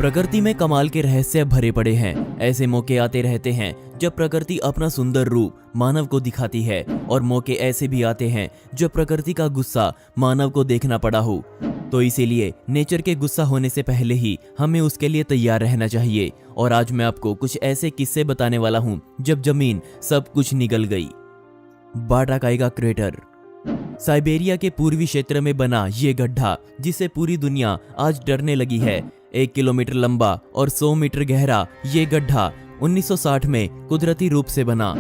प्रकृति में कमाल के रहस्य भरे पड़े हैं। ऐसे मौके आते रहते हैं जब प्रकृति अपना सुंदर रूप मानव को दिखाती है, और मौके ऐसे भी आते हैं जब प्रकृति का गुस्सा मानव को देखना पड़ा हो। तो इसीलिए नेचर के गुस्सा होने से पहले ही हमें उसके लिए तैयार रहना चाहिए। और आज मैं आपको कुछ ऐसे किस्से बताने वाला हूँ जब जमीन सब कुछ निगल गई। बाटाकाइगा क्रेटर। साइबेरिया के पूर्वी क्षेत्र में बना ये गड्ढा, जिसे पूरी दुनिया आज डरने लगी है, 1 किलोमीटर लंबा और 100 मीटर गहरा ये गड्ढा 1960 में कुदरती रूप से बना।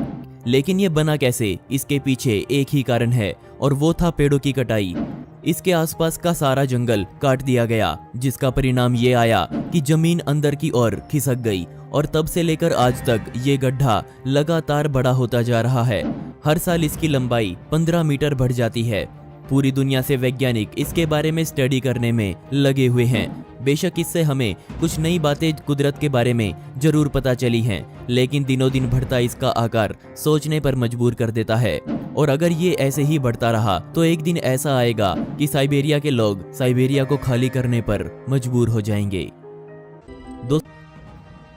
लेकिन ये बना कैसे, इसके पीछे एक ही कारण है, और वो था पेड़ों की कटाई। इसके आसपास का सारा जंगल काट दिया गया, जिसका परिणाम ये आया कि जमीन अंदर की ओर खिसक गई, और तब से लेकर आज तक ये गड्ढा लगातार बड़ा होता जा रहा है। हर साल इसकी लंबाई 15 मीटर बढ़ जाती है। पूरी दुनिया से वैज्ञानिक इसके बारे में स्टडी करने में लगे हुए हैं। बेशक इससे हमें कुछ नई बातें कुदरत के बारे में जरूर पता चली हैं, लेकिन दिनों दिन बढ़ता इसका आकार सोचने पर मजबूर कर देता है। और अगर ये ऐसे ही बढ़ता रहा तो एक दिन ऐसा आएगा कि साइबेरिया के लोग साइबेरिया को खाली करने पर मजबूर हो जाएंगे।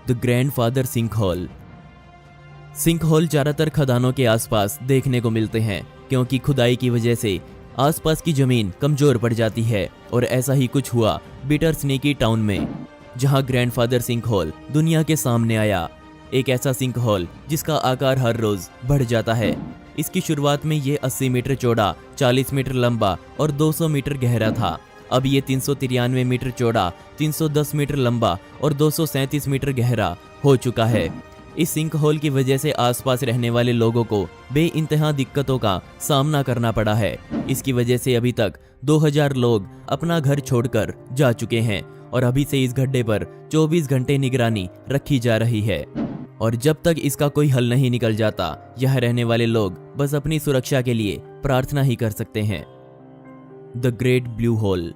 The grandfather sinkhole. सिंकहोल ज्यादातर खदानों के आसपास देखने को मिलते हैं, क्योंकि खुदाई की वजह से आसपास की जमीन कमजोर पड़ जाती है। और ऐसा ही कुछ हुआ बिटर स्नेकी टाउन में, जहां ग्रैंडफादर सिंकहोल दुनिया के सामने आया। एक ऐसा सिंकहोल जिसका आकार हर रोज बढ़ जाता है। इसकी शुरुआत में ये 80 मीटर चौड़ा, 40 मीटर लंबा और 200 मीटर गहरा था। अब ये 393 मीटर चौड़ा, 310 मीटर लंबा और 237 मीटर गहरा हो चुका है। इस सिंक होल की वजह से आसपास रहने वाले लोगों को बेइंतहा दिक्कतों का सामना करना पड़ा है। इसकी वजह से अभी तक 2000 लोग अपना घर छोड़कर जा चुके हैं, और अभी से इस गड्ढे पर 24 घंटे निगरानी रखी जा रही है। और जब तक इसका कोई हल नहीं निकल जाता, यह रहने वाले लोग बस अपनी सुरक्षा के लिए प्रार्थना ही कर सकते हैं। The great blue hole.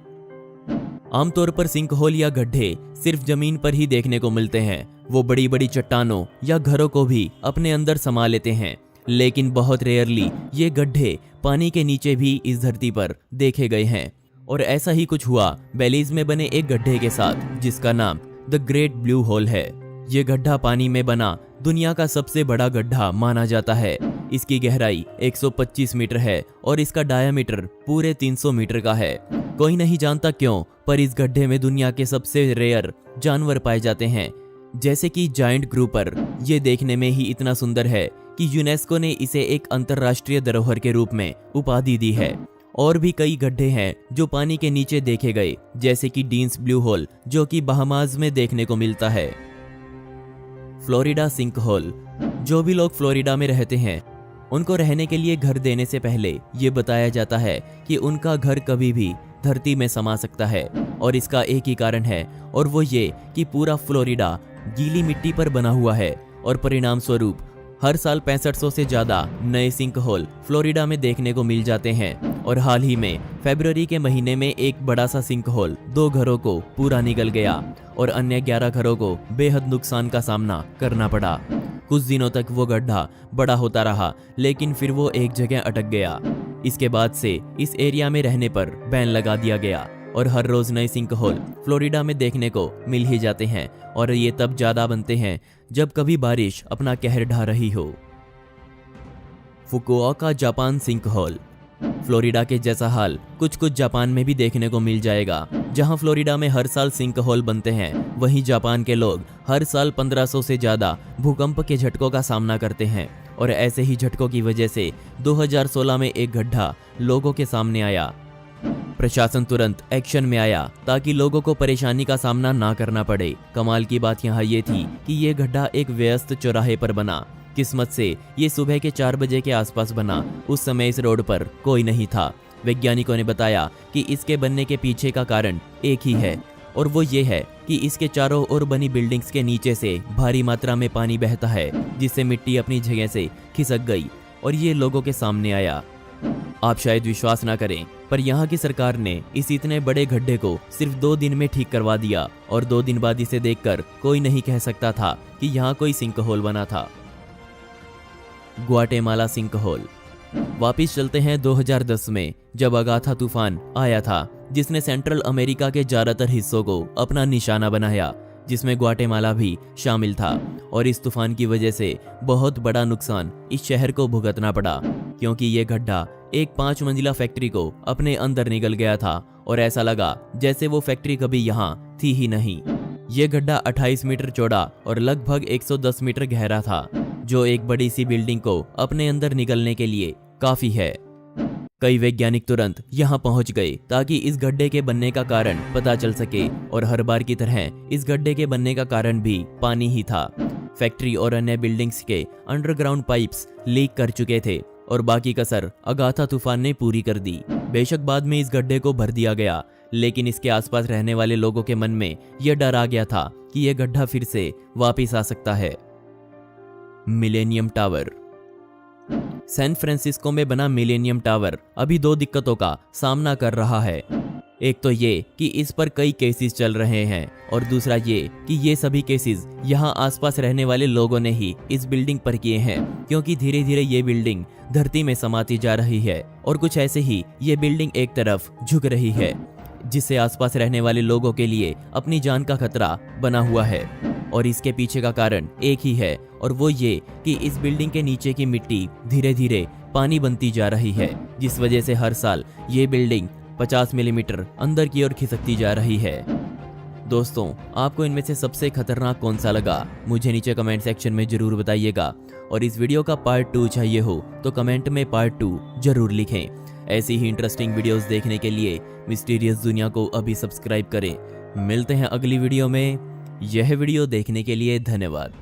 आमतौर पर सिंक होल या गड्ढे सिर्फ जमीन पर ही देखने को मिलते हैं। वो बड़ी बड़ी चट्टानों या घरों को भी अपने अंदर समा लेते हैं, लेकिन बहुत रेयरली ये गड्ढे पानी के नीचे भी इस धरती पर देखे गए हैं। और ऐसा ही कुछ हुआ बेलीज में बने एक गड्ढे के साथ, जिसका नाम द ग्रेट ब्लू होल है। ये गड्ढा पानी में बना दुनिया का सबसे बड़ा गड्ढा माना जाता है। इसकी गहराई 125 मीटर है और इसका डायामीटर पूरे 300 मीटर का है। कोई नहीं जानता क्यों, पर इस गड्ढे में दुनिया के सबसे रेयर जानवर पाए जाते हैं, जैसे कि जायंट ग्रुपर। ये देखने में ही इतना सुंदर है कि यूनेस्को ने इसे एक अंतर्राष्ट्रीय धरोहर के रूप में उपाधि दी है। और भी कई गड्ढे हैं जो पानी के नीचे देखे गए, जैसे कि डीन्स ब्लू होल, जो कि बहामास में देखने को मिलता है। Florida sink hole. जो भी लोग फ्लोरिडा में रहते हैं, उनको रहने के लिए घर देने से पहले ये बताया जाता है कि उनका घर कभी भी धरती में समा सकता है। और इसका एक ही कारण है, और वो ये कि पूरा फ्लोरिडा गीली मिट्टी पर बना हुआ है, और परिणाम स्वरूप हर साल 6500 से ज्यादा नए सिंक होल फ्लोरिडा में देखने को मिल जाते हैं। और हाल ही में फरवरी के महीने में एक बड़ा सा सिंक होल 2 घरों को पूरा निगल गया, और अन्य 11 घरों को बेहद नुकसान का सामना करना पड़ा। कुछ दिनों तक वो गड्ढा बड़ा होता रहा, लेकिन फिर वो एक जगह अटक गया। इसके बाद से इस एरिया में रहने पर बैन लगा दिया गया, और हर रोज नए सिंक होल फ्लोरिडा में देखने को मिल ही जाते हैं। और ये तब ज्यादा बनते हैं जब कभी बारिश अपना कहर ढा रही हो। Fukuoka Japan sink hole. फ्लोरिडा के जैसा हाल कुछ जापान में भी देखने को मिल जाएगा। जहां फ्लोरिडा में हर साल सिंक होल बनते हैं, वहीं जापान के लोग हर साल 1500 से ज्यादा भूकंप के झटकों का सामना करते हैं। और ऐसे ही झटकों की वजह से 2016 में एक गड्ढा लोगों के सामने आया। प्रशासन तुरंत एक्शन में आया ताकि लोगों को परेशानी का सामना ना करना पड़े। कमाल की बात यहाँ ये थी कि ये गड्ढा एक व्यस्त चौराहे पर बना। किस्मत से ये सुबह के 4 बजे के आसपास बना। उस समय इस रोड पर कोई नहीं था। वैज्ञानिकों ने बताया कि इसके बनने के पीछे का कारण एक ही है, और वो ये है कि इसके चारों ओर बनी बिल्डिंग्स के नीचे से भारी मात्रा में पानी बहता है, जिससे मिट्टी अपनी जगह से खिसक गई और ये लोगों के सामने आया। आप शायद विश्वास ना करें, पर यहाँ की सरकार ने इस इतने बड़े गड्ढे को सिर्फ 2 दिन में ठीक करवा दिया, और 2 दिन बाद इसे देखकर कोई नहीं कह सकता था कि यहाँ कोई सिंक होल बना था। Guatemala sink hole. वापिस चलते हैं 2010 में, जब अगाथा तूफान आया था, जिसने सेंट्रल अमेरिका के ज्यादातर हिस्सों को अपना निशाना बनाया। जिसमें ग्वाटेमाला भी शामिल था। और इस तूफान की वजह से बहुत बड़ा नुकसान इस शहर को भुगतना पड़ा, क्योंकि ये गड्ढा एक 5 मंजिला फैक्ट्री को अपने अंदर निगल गया था और ऐसा लगा जैसे वो फैक्ट्री कभी यहाँ थी ही नहीं। ये गड्ढा 28 मीटर चौड़ा और लगभग 110 मीटर गहरा था, जो एक बड़ी सी बिल्डिंग को अपने अंदर निगलने के लिए काफी है। कई वैज्ञानिक तुरंत यहाँ पहुंच गए ताकि इस गड्ढे के बनने का कारण पता चल सके, और हर बार की तरह इस गड्ढे के बनने का कारण भी पानी ही था। फैक्ट्री और अन्य बिल्डिंग्स के अंडरग्राउंड पाइप्स लीक कर चुके थे और बाकी कसर अगाथा तूफान ने पूरी कर दी। बेशक बाद में इस गड्ढे को भर दिया गया, लेकिन इसके आसपास रहने वाले लोगों के मन में यह डर आ गया था कि यह गड्ढा फिर से वापस आ सकता है। Millennium tower. सैन फ्रांसिस्को में बना मिलेनियम टावर अभी 2 दिक्कतों का सामना कर रहा है। एक तो ये कि इस पर कई केसेस चल रहे हैं, और दूसरा ये कि ये सभी केसेस यहाँ आसपास रहने वाले लोगों ने ही इस बिल्डिंग पर किए हैं, क्योंकि धीरे धीरे ये बिल्डिंग धरती में समाती जा रही है और कुछ ऐसे ही ये बिल्डिंग एक तरफ झुक रही है, जिससे आसपास रहने वाले लोगों के लिए अपनी जान का खतरा बना हुआ है। और इसके पीछे का कारण एक ही है, और वो ये कि इस बिल्डिंग के नीचे की मिट्टी धीरे धीरे पानी बनती जा रही है, जिस वजह से हर साल ये बिल्डिंग 50 मिलीमीटर अंदर की ओर खिसकती जा रही है। दोस्तों, आपको इनमें से सबसे खतरनाक कौन सा लगा, मुझे नीचे कमेंट सेक्शन में जरूर बताइएगा। और इस वीडियो का पार्ट 2 चाहिए हो तो कमेंट में पार्ट 2 जरूर लिखें। ऐसी ही इंटरेस्टिंग वीडियोस देखने के लिए मिस्टीरियस दुनिया को अभी सब्सक्राइब करें। मिलते हैं अगली वीडियो में। यह वीडियो देखने के लिए धन्यवाद।